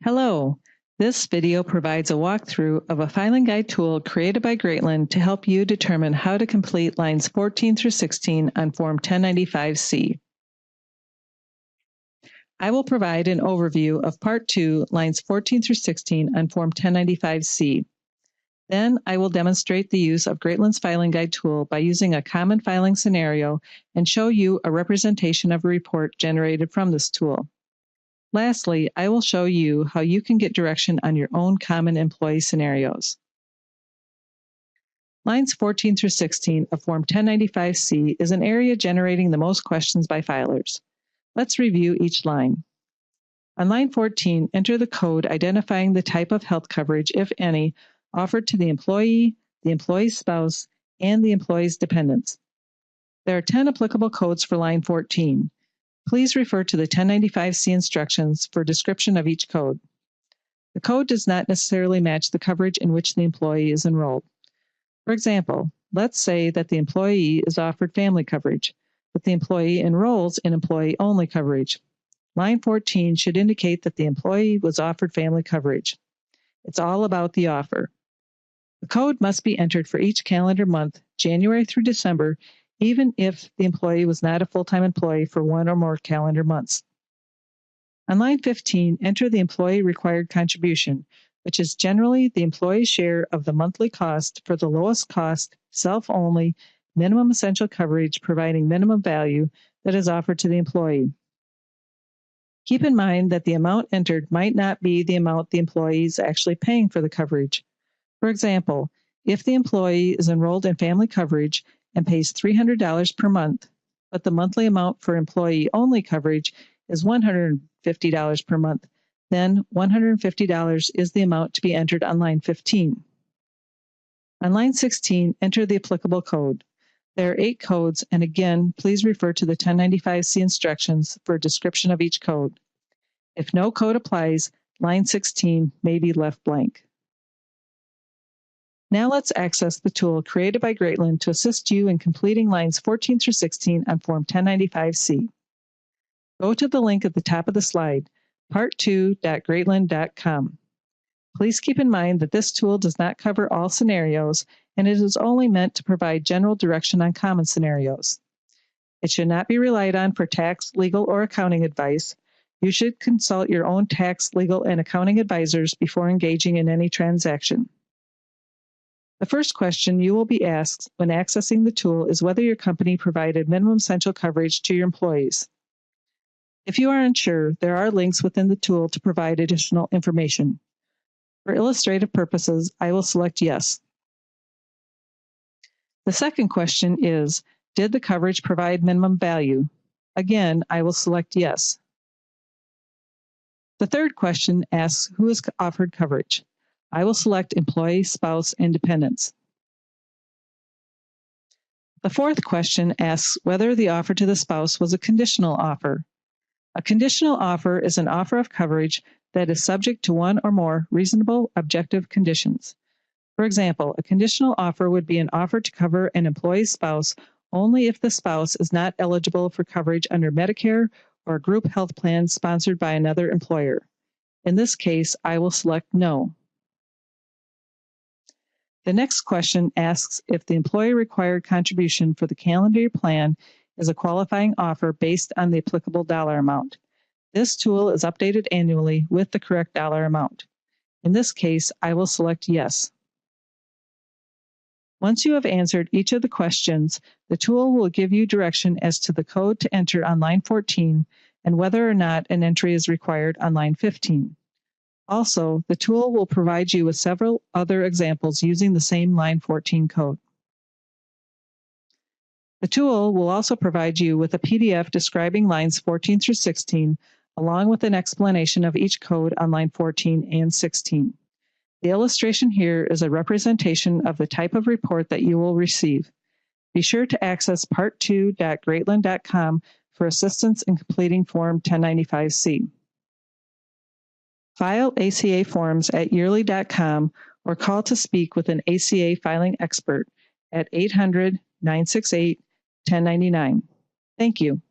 Hello. This video provides a walkthrough of a filing guide tool created by Greatland to help you determine how to complete lines 14 through 16 on Form 1095-C. I will provide an overview of Part 2, lines 14 through 16 on Form 1095-C. Then I will demonstrate the use of Greatland's filing guide tool by using a common filing scenario and show you a representation of a report generated from this tool. Lastly, I will show you how you can get direction on your own common employee scenarios. Lines 14 through 16 of Form 1095-C is an area generating the most questions by filers. Let's review each line. On line 14, enter the code identifying the type of health coverage, if any, offered to the employee's spouse, and the employee's dependents. There are 10 applicable codes for line 14. Please refer to the 1095-C instructions for a description of each code. The code does not necessarily match the coverage in which the employee is enrolled. For example, let's say that the employee is offered family coverage, but the employee enrolls in employee-only coverage. Line 14 should indicate that the employee was offered family coverage. It's all about the offer. The code must be entered for each calendar month, January through December, even if the employee was not a full-time employee for one or more calendar months. On line 15, enter the employee required contribution, which is generally the employee's share of the monthly cost for the lowest cost, self-only, minimum essential coverage providing minimum value that is offered to the employee. Keep in mind that the amount entered might not be the amount the employee is actually paying for the coverage. For example, if the employee is enrolled in family coverage and pays $300 per month, but the monthly amount for employee-only coverage is $150 per month, then $150 is the amount to be entered on line 15. On line 16, enter the applicable code. There are 8 codes, and again, please refer to the 1095-C instructions for a description of each code. If no code applies, line 16 may be left blank. Now let's access the tool created by Greatland to assist you in completing lines 14 through 16 on Form 1095-C. Go to the link at the top of the slide, part2.greatland.com. Please keep in mind that this tool does not cover all scenarios, and it is only meant to provide general direction on common scenarios. It should not be relied on for tax, legal, or accounting advice. You should consult your own tax, legal, and accounting advisors before engaging in any transaction. The first question you will be asked when accessing the tool is whether your company provided minimum essential coverage to your employees. If you are unsure, there are links within the tool to provide additional information. For illustrative purposes, I will select yes. The second question is, did the coverage provide minimum value? Again, I will select yes. The third question asks who is offered coverage. I will select employee, spouse, and dependents. The fourth question asks whether the offer to the spouse was a conditional offer. A conditional offer is an offer of coverage that is subject to one or more reasonable objective conditions. For example, a conditional offer would be an offer to cover an employee's spouse only if the spouse is not eligible for coverage under Medicare or a group health plan sponsored by another employer. In this case, I will select no. The next question asks if the employee required contribution for the calendar year plan is a qualifying offer based on the applicable dollar amount. This tool is updated annually with the correct dollar amount. In this case, I will select yes. Once you have answered each of the questions, the tool will give you direction as to the code to enter on line 14 and whether or not an entry is required on line 15. Also, the tool will provide you with several other examples using the same line 14 code. The tool will also provide you with a PDF describing lines 14 through 16, along with an explanation of each code on line 14 and 16. The illustration here is a representation of the type of report that you will receive. Be sure to access part2.greatland.com for assistance in completing Form 1095-C. File ACA forms at yearli.com or call to speak with an ACA filing expert at 800-968-1099. Thank you.